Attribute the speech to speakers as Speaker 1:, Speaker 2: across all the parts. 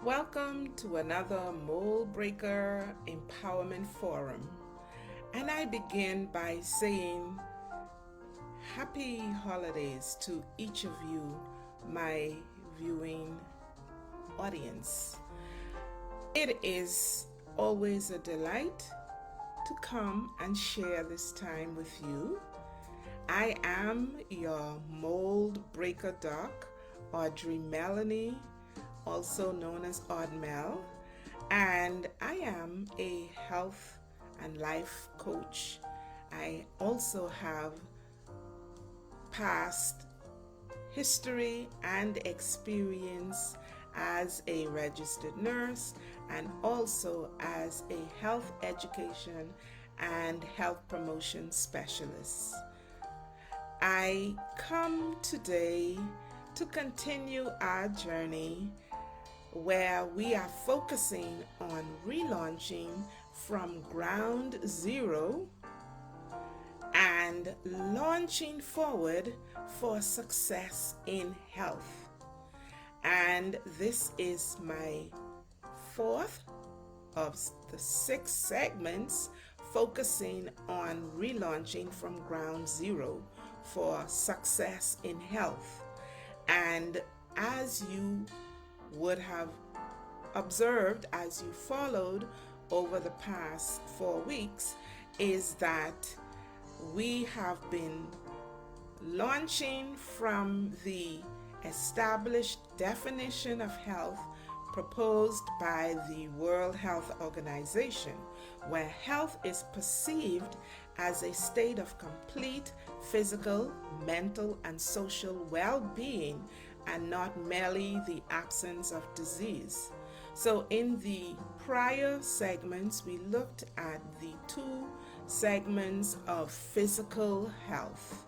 Speaker 1: Welcome to another Mold Breaker Empowerment Forum. And I begin by saying happy holidays to each of you, my viewing audience. It is always a delight to come and share this time with you. I am your Mold Breaker Doc, Audrey Mellayne, also known as Audmel, and I am a health and life coach. I also have past history and experience as a registered nurse and also as a health education and health promotion specialist. I come today to continue our journey where we are focusing on relaunching from ground zero and launching forward for success in health. And this is my fourth of the 6 segments focusing on relaunching from ground zero for success in health. And as you would have observed as you followed over the past 4 weeks, is that we have been launching from the established definition of health proposed by the World Health Organization, where health is perceived as a state of complete physical, mental, and social well-being, and not merely the absence of disease. So in the prior segments, we looked at the 2 segments of physical health.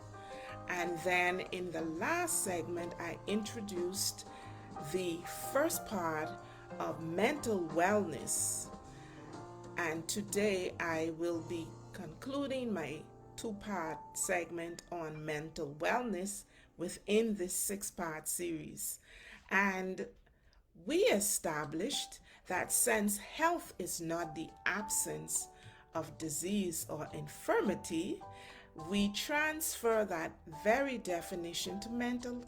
Speaker 1: And then in the last segment, I introduced the first part of mental wellness. And today I will be concluding my 2-part segment on mental wellness within this 6-part series. And we established that since health is not the absence of disease or infirmity, we transfer that very definition to mental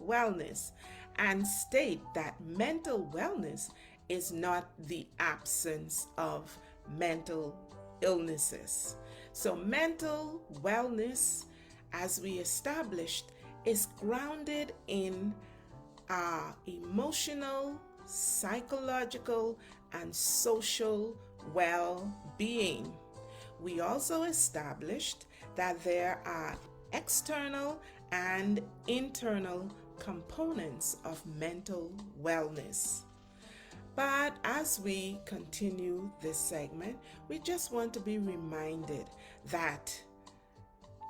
Speaker 1: wellness and state that mental wellness is not the absence of mental illnesses. So mental wellness, as we established, is grounded in our emotional, psychological, and social well-being. We also established that there are external and internal components of mental wellness. But as we continue this segment, we just want to be reminded that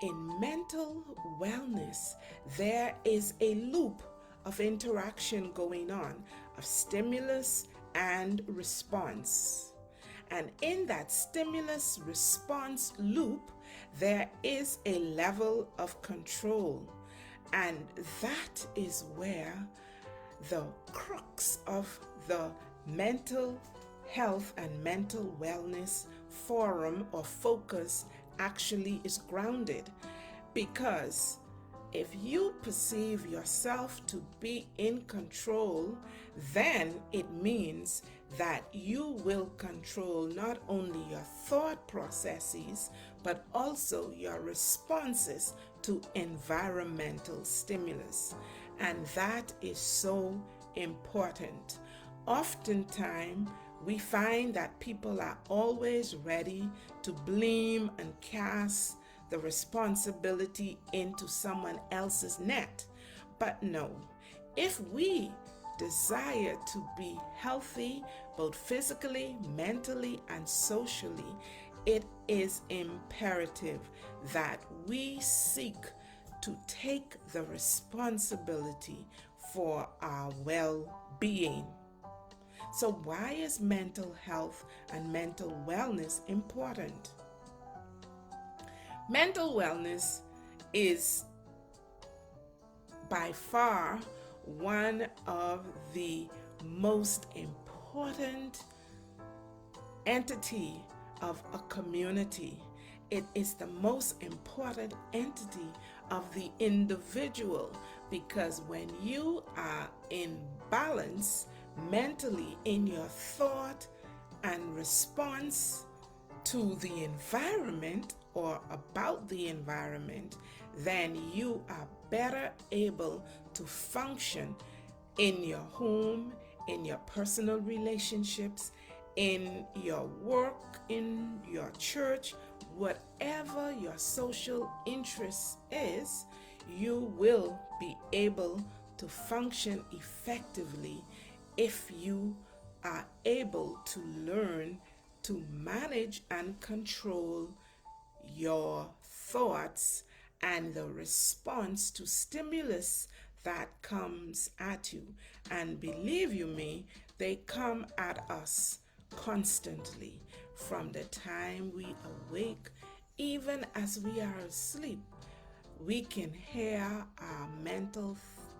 Speaker 1: in mental wellness, there is a loop of interaction going on, of stimulus and response. And in that stimulus response loop, there is a level of control. And that is where the crux of the mental health and mental wellness forum or focus actually is grounded. Because if you perceive yourself to be in control, then it means that you will control not only your thought processes, but also your responses to environmental stimulus. And that is so important. Oftentimes, we find that people are always ready to blame and cast the responsibility into someone else's net. But no, if we desire to be healthy, both physically, mentally, and socially, it is imperative that we seek to take the responsibility for our well-being. So why is mental health and mental wellness important? Mental wellness is by far one of the most important entity of a community. It is the most important entity of the individual, because when you are in balance mentally in your thought and response to the environment or about the environment, then you are better able to function in your home, in your personal relationships, in your work, in your church, whatever your social interest is, you will be able to function effectively if you are able to learn to manage and control your thoughts and the response to stimulus that comes at you. And believe you me, they come at us constantly from the time we awake, even as we are asleep. We can hear our mental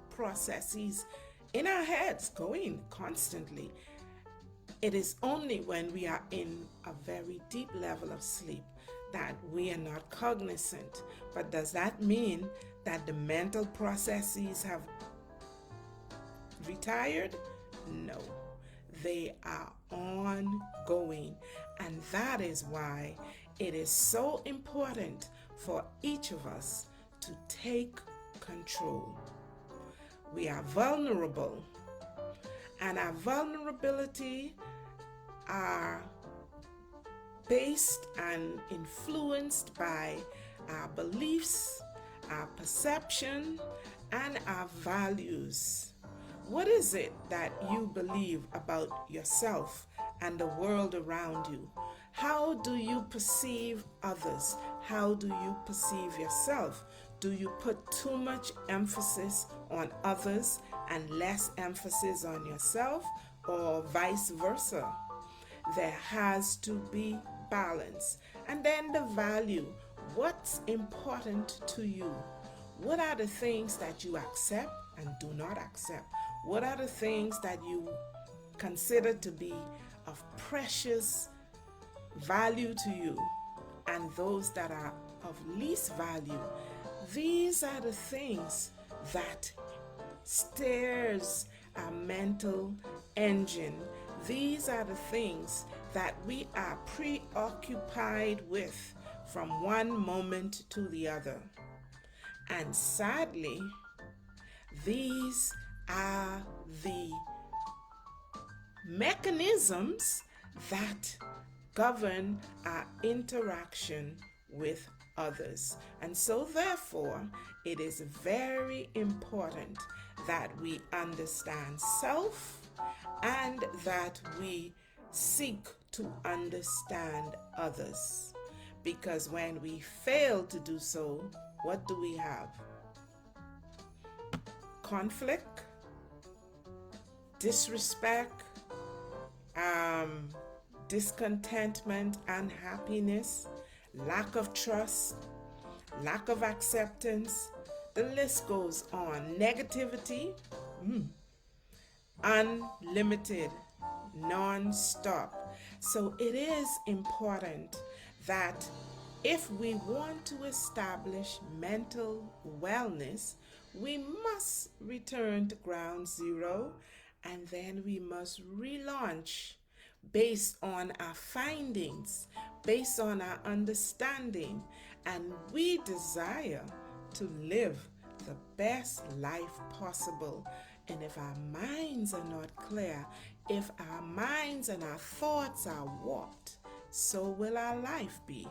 Speaker 1: processes in our heads going constantly. It is only when we are in a very deep level of sleep that we are not cognizant. But does that mean that the mental processes have retired? No, they are ongoing. And that is why it is so important for each of us to take control. We are vulnerable, and our vulnerability are based and influenced by our beliefs, our perception, and our values. What is it that you believe about yourself and the world around you? How do you perceive others? How do you perceive yourself? Do you put too much emphasis on others and less emphasis on yourself, or vice versa? There has to be balance. And then the value. What's important to you? What are the things that you accept and do not accept? What are the things that you consider to be of precious value to you, and those that are of least value? These are the things that steers our mental engine. These are the things that we are preoccupied with from one moment to the other. And sadly, these are the mechanisms that govern our interaction with others. And so therefore, it is very important that we understand self and that we seek to understand others. Because when we fail to do so, what do we have? Conflict, disrespect, discontentment, unhappiness, lack of trust, lack of acceptance. The list goes on. Negativity, unlimited, non-stop. So it is important that if we want to establish mental wellness, we must return to ground zero, and then we must relaunch based on our findings, based on our understanding, and we desire to live the best life possible. And if our minds are not clear, if our minds and our thoughts are warped, so will our life be.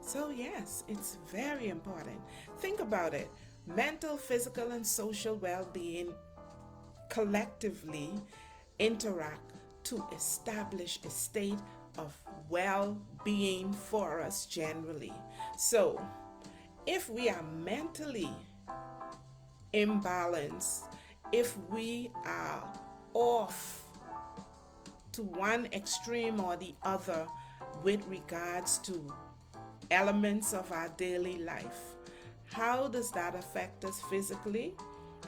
Speaker 1: So yes, it's very important. Think about it. Mental, physical, and social well-being collectively interact to establish a state of well-being for us generally. So if we are mentally imbalanced, if we are off to one extreme or the other with regards to elements of our daily life, how does that affect us physically,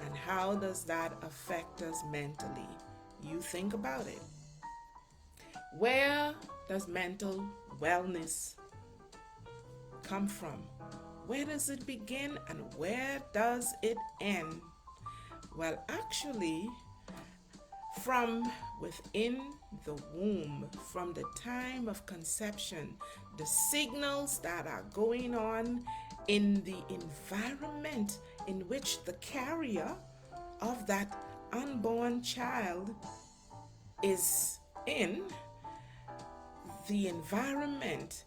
Speaker 1: and how does that affect us mentally? You think about it. Where does mental wellness come from? Where does it begin and where does it end? Well, actually, from within the womb, from the time of conception, the signals that are going on in the environment in which the carrier of that unborn child is in, the environment,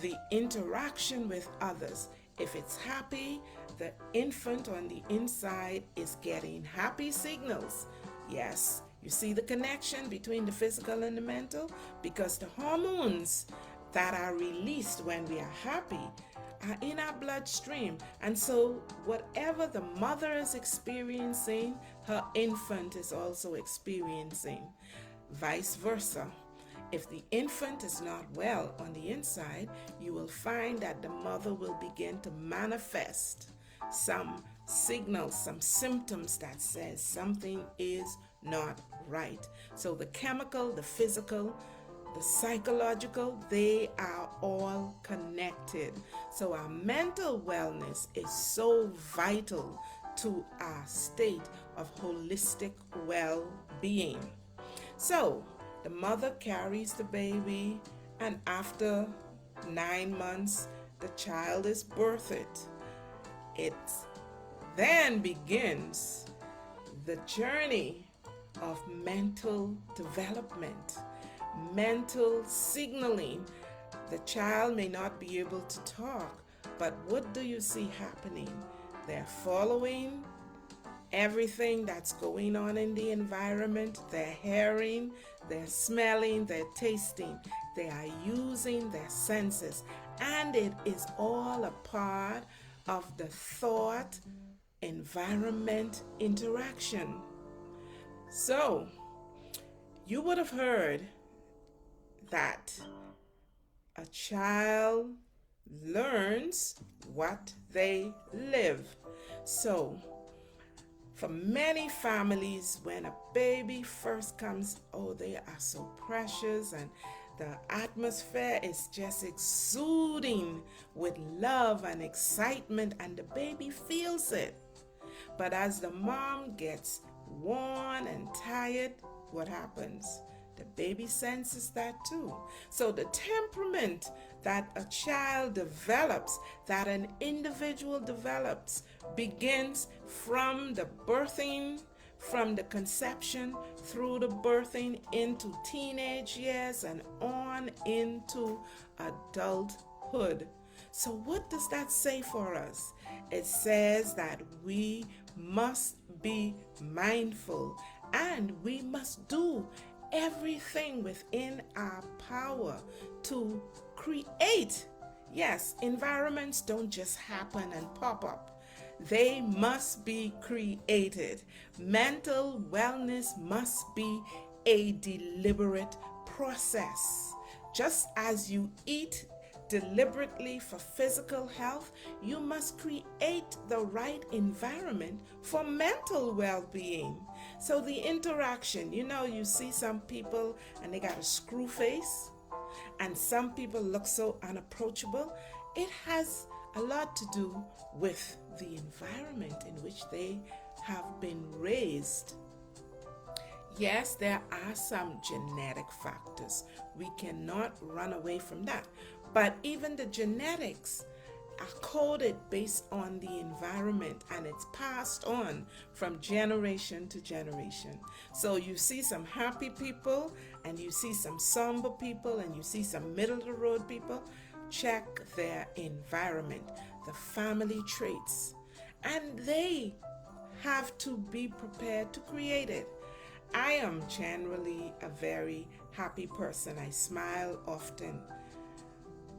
Speaker 1: the interaction with others. If it's happy, the infant on the inside is getting happy signals. Yes, you see the connection between the physical and the mental? Because the hormones that are released when we are happy are in our bloodstream. And so whatever the mother is experiencing, her infant is also experiencing. Vice versa. If the infant is not well on the inside, you will find that the mother will begin to manifest some signals, some symptoms that says something is not right. So the chemical, the physical, the psychological, they are all connected. So our mental wellness is so vital to our state of holistic well-being. So the mother carries the baby, and after 9 months, the child is birthed. It then begins the journey of mental development, mental signaling. The child may not be able to talk, but what do you see happening? They're following everything that's going on in the environment. They're hearing, they're smelling, they're tasting. They are using their senses, and it is all a part of the thought environment interaction. So you would have heard that a child learns what they live. So for many families, when a baby first comes, oh, they are so precious, and the atmosphere is just exuding with love and excitement, and the baby feels it. But as the mom gets worn and tired, what happens? The baby senses that too. So the temperament that a child develops, that an individual develops, begins from the birthing, from the conception through the birthing into teenage years and on into adulthood. So what does that say for us? It says that we must be mindful and we must do everything within our power to create. Yes, environments don't just happen and pop up. They must be created. Mental wellness must be a deliberate process. Just as you eat deliberately for physical health, you must create the right environment for mental well-being. So the interaction, you see some people and they got a screw face, and some people look so unapproachable. It has a lot to do with the environment in which they have been raised. Yes, there are some genetic factors. We cannot run away from that. But even the genetics are coded based on the environment, and it's passed on from generation to generation. So you see some happy people, and you see some somber people, and you see some middle of the road people. Check their environment, the family traits, and they have to be prepared to create it. I am generally a very happy person. I smile often.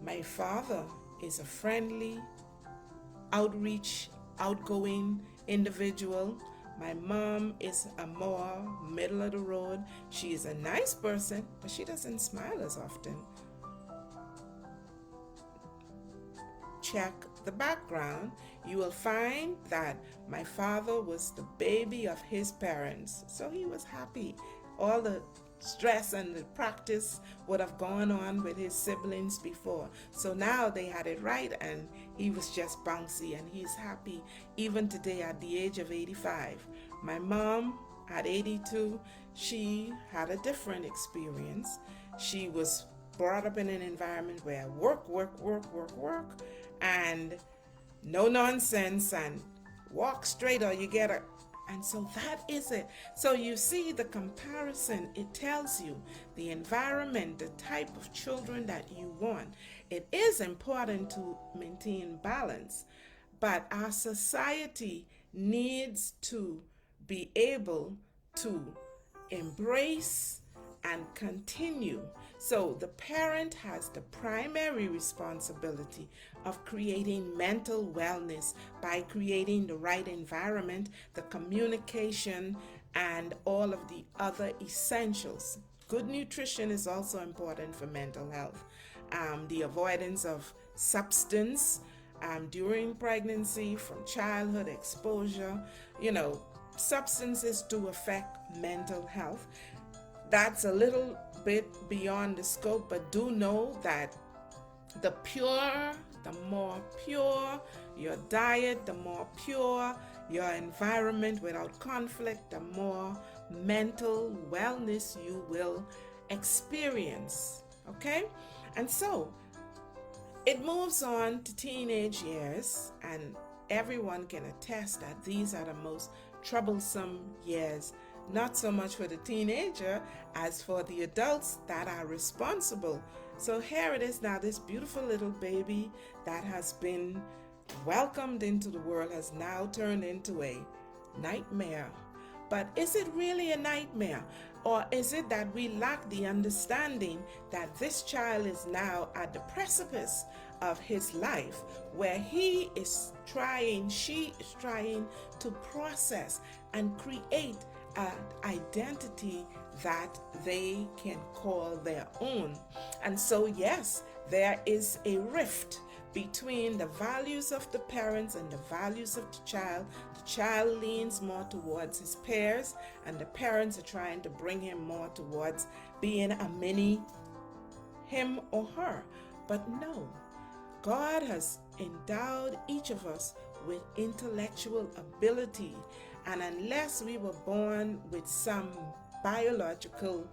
Speaker 1: My father is a friendly, outreach, outgoing individual. My mom is a more middle of the road. She is a nice person, but she doesn't smile as often. Check the background. You will find that my father was the baby of his parents, so he was happy all the stress and the practice would have gone on with his siblings before. So now they had it right, and he was just bouncy, and he's happy even today at the age of 85. My mom at 82, she had a different experience. She was brought up in an environment where work, and no nonsense, and walk straight or you get a. And so that is it. So you see the comparison, it tells you the environment, the type of children that you want. It is important to maintain balance, but our society needs to be able to embrace and continue. So the parent has the primary responsibility of creating mental wellness by creating the right environment, the communication, and all of the other essentials. Good nutrition is also important for mental health. The avoidance of substance during pregnancy, from childhood exposure, substances do affect mental health. That's a little bit beyond the scope, but do know that the more pure your diet, the more pure your environment without conflict, the more mental wellness you will experience. Okay? And so it moves on to teenage years, and everyone can attest that these are the most troublesome years. Not so much for the teenager as for the adults that are responsible. So here it is now, this beautiful little baby that has been welcomed into the world has now turned into a nightmare. But is it really a nightmare? Or is it that we lack the understanding that this child is now at the precipice of his life, where she is trying to process and create an identity that they can call their own. And so yes, there is a rift between the values of the parents and the values of the child. The child leans more towards his peers, and the parents are trying to bring him more towards being a mini him or her. But no, God has endowed each of us with intellectual ability, and unless we were born with some biological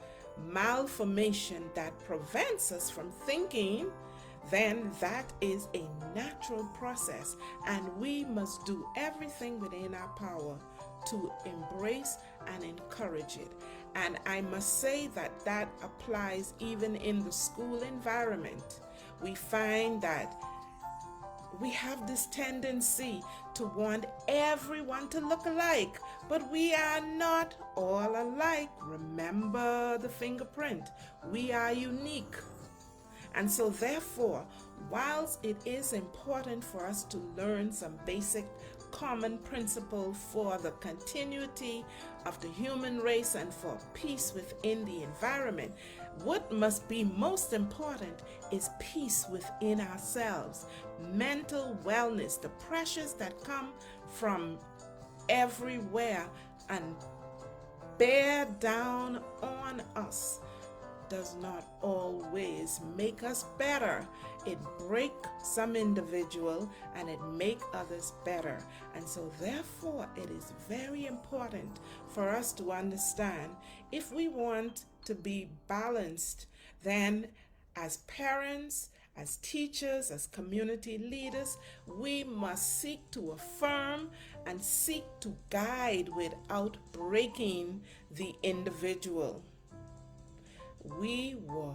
Speaker 1: malformation that prevents us from thinking, then that is a natural process, and we must do everything within our power to embrace and encourage it. And I must say that that applies even in the school environment. We find that we have this tendency to want everyone to look alike, but we are not all alike. Remember the fingerprint. We are unique. And so therefore, whilst it is important for us to learn some basic common principle for the continuity of the human race and for peace within the environment, what must be most important is peace within ourselves, mental wellness, the pressures that come from everywhere and bear down on us does not always make us better. It break some individual and it make others better. And so therefore it is very important for us to understand, if we want to be balanced, then as parents, as teachers, as community leaders, we must seek to affirm and seek to guide without breaking the individual. We were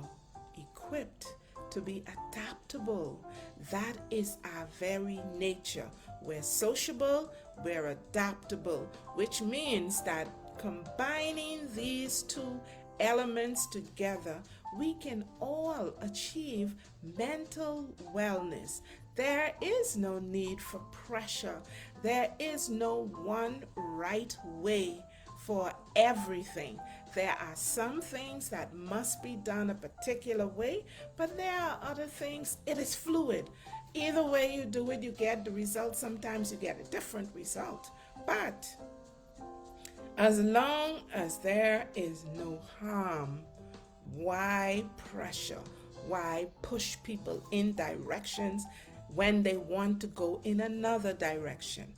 Speaker 1: equipped to be adaptable. That is our very nature. We're sociable, we're adaptable, which means that combining these two elements together, we can all achieve mental wellness. There is no need for pressure. There is no one right way for everything. There are some things that must be done a particular way, but there are other things, it is fluid. Either way you do it, you get the result. Sometimes you get a different result. But As long as there is no harm, why pressure? Why push people in directions when they want to go in another direction?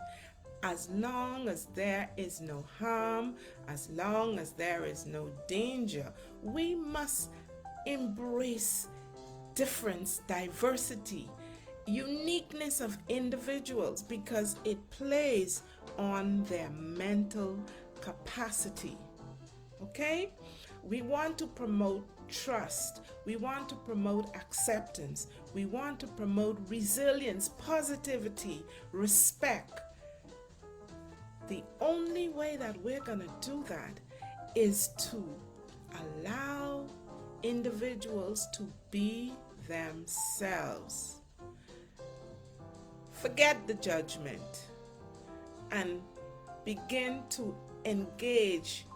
Speaker 1: As long as there is no harm, as long as there is no danger, we must embrace difference, diversity, uniqueness of individuals, because it plays on their mental capacity. Okay? We want to promote trust. We want to promote acceptance. We want to promote resilience, positivity, respect. The only way that we're going to do that is to allow individuals to be themselves. Forget the judgment and begin to engage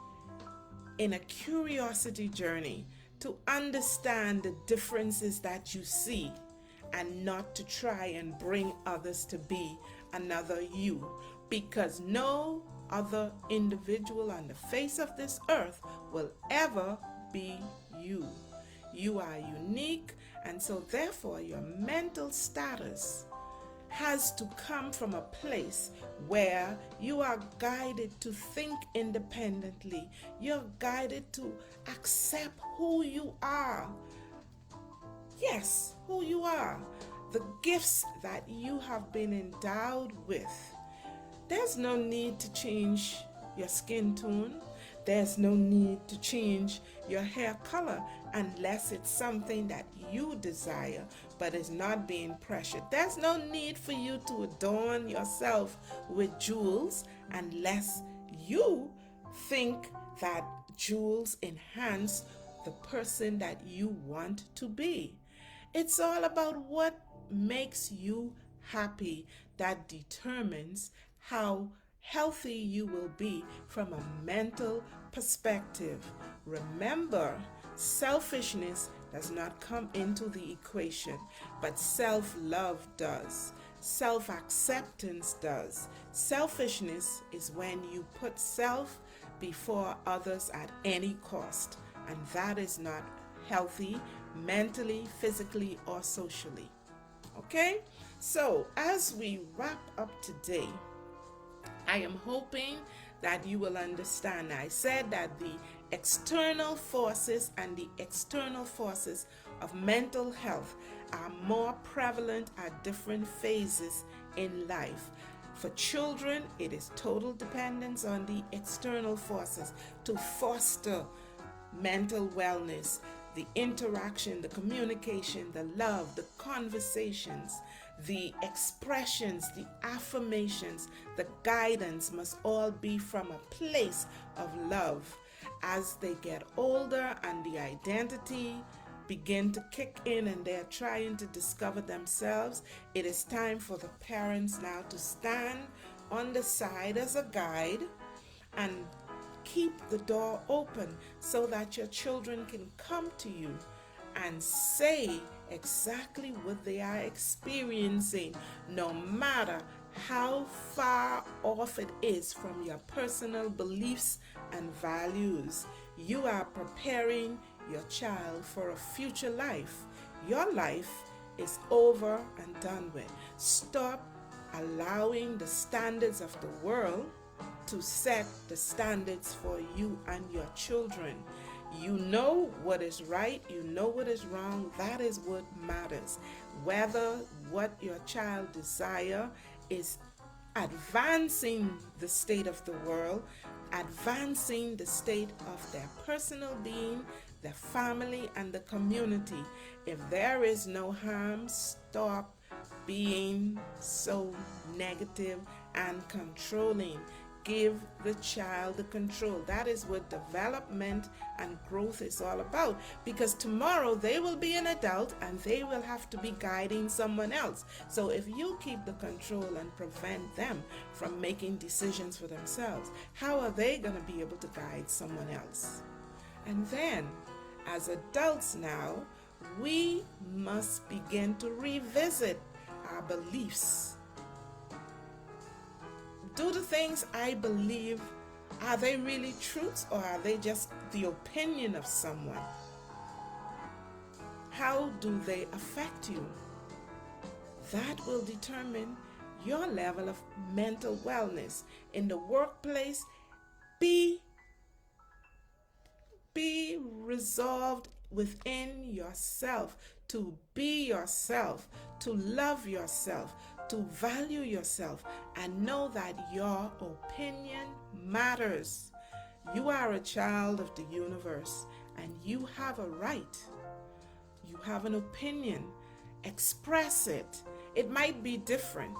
Speaker 1: in a curiosity journey to understand the differences that you see, and not to try and bring others to be another you, because no other individual on the face of this earth will ever be you. You are unique, and so therefore your mental status has to come from a place where you are guided to think independently. You're guided to accept who you are. Yes, who you are. The gifts that you have been endowed with. There's no need to change your skin tone. There's no need to change your hair color unless it's something that you desire but is not being pressured. There's no need for you to adorn yourself with jewels unless you think that jewels enhance the person that you want to be. It's all about what makes you happy that determines how healthy you will be from a mental perspective. Remember, selfishness does not come into the equation, but self-love does. Self-acceptance does. Selfishness is when you put self before others at any cost, and that is not healthy mentally, physically, or socially. Okay? So, as we wrap up today, I am hoping that you will understand. I said that the external forces and the external forces of mental health are more prevalent at different phases in life. For children, it is total dependence on the external forces to foster mental wellness, the interaction, the communication, the love, the conversations, the expressions, the affirmations, the guidance must all be from a place of love. As they get older and the identity begin to kick in and they're trying to discover themselves, it is time for the parents now to stand on the side as a guide and keep the door open so that your children can come to you and say exactly what they are experiencing, no matter how far off it is from your personal beliefs and values. You are preparing your child for a future life. Your life is over and done with. Stop allowing the standards of the world to set the standards for you and your children. You know what is right, you know what is wrong, that is what matters. Whether what your child desire is advancing the state of the world, advancing the state of their personal being, their family, and the community. If there is no harm, stop being so negative and controlling. Give the child the control. That is what development and growth is all about, because tomorrow they will be an adult and they will have to be guiding someone else. So if you keep the control and prevent them from making decisions for themselves, how are they going to be able to guide someone else? And then, as adults now, we must begin to revisit our beliefs. Do the things I believe Are they really truths, or are they just the opinion of someone? How do they affect you? That will determine your level of mental wellness. In the workplace, be resolved within yourself to be yourself, to love yourself, to value yourself, and know that your opinion matters. You are a child of the universe, and you have a right. You have an opinion. Express it. It might be different.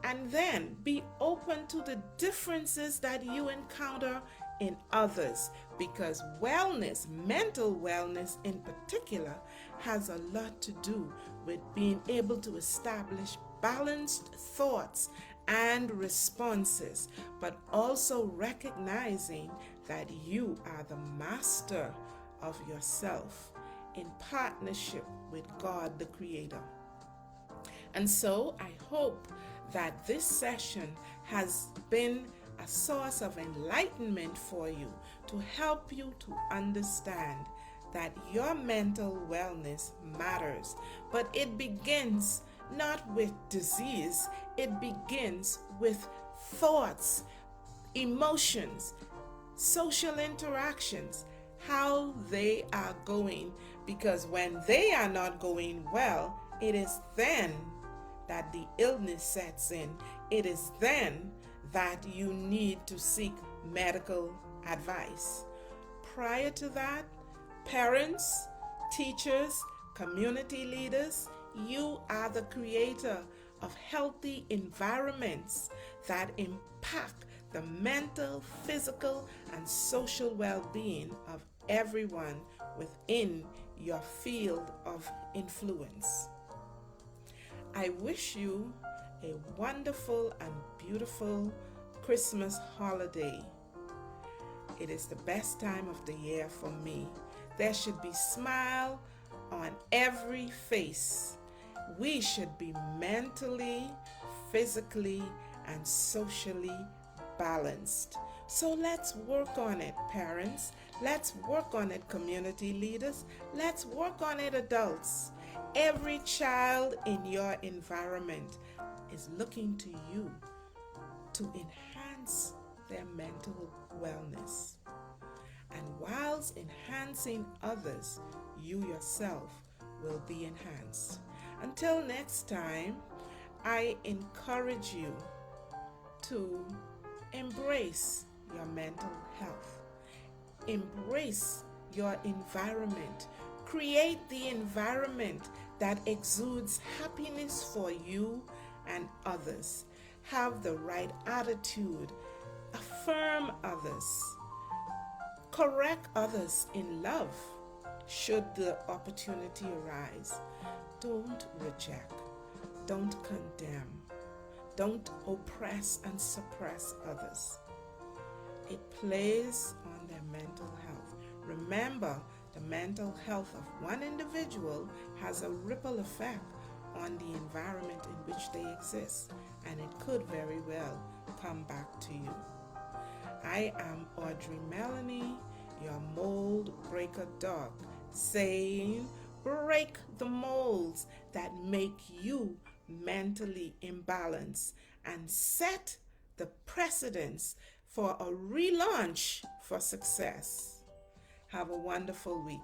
Speaker 1: And then be open to the differences that you encounter in others, because wellness, mental wellness in particular, has a lot to do with being able to establish balanced thoughts and responses, but also recognizing that you are the master of yourself in partnership with God the Creator. And so I hope that this session has been a source of enlightenment for you, to help you to understand that your mental wellness matters. But it begins not with disease, it begins with thoughts, emotions, social interactions, how they are going. Because when they are not going well, it is then that the illness sets in. It is then that you need to seek medical advice. Prior to that, parents, teachers, community leaders, you are the creator of healthy environments that impact the mental, physical, and social well-being of everyone within your field of influence. I wish you a wonderful and beautiful Christmas holiday. It is the best time of the year for me. There should be smile on every face. We should be mentally, physically, and socially balanced. So let's work on it, parents. Let's work on it, community leaders. Let's work on it, adults. Every child in your environment is looking to you to enhance their mental wellness. And whilst enhancing others, you yourself will be enhanced. Until next time, I encourage you to embrace your mental health. Embrace your environment. Create the environment that exudes happiness for you and others. Have the right attitude. Affirm others. Correct others in love should the opportunity arise. Don't reject. Don't condemn. Don't oppress and suppress others. It plays on their mental health. Remember, the mental health of one individual has a ripple effect on the environment in which they exist, and it could very well come back to you. I am Audrey Mellayne, your mold breaker dog, saying break the molds that make you mentally imbalanced and set the precedence for a relaunch for success. Have a wonderful week.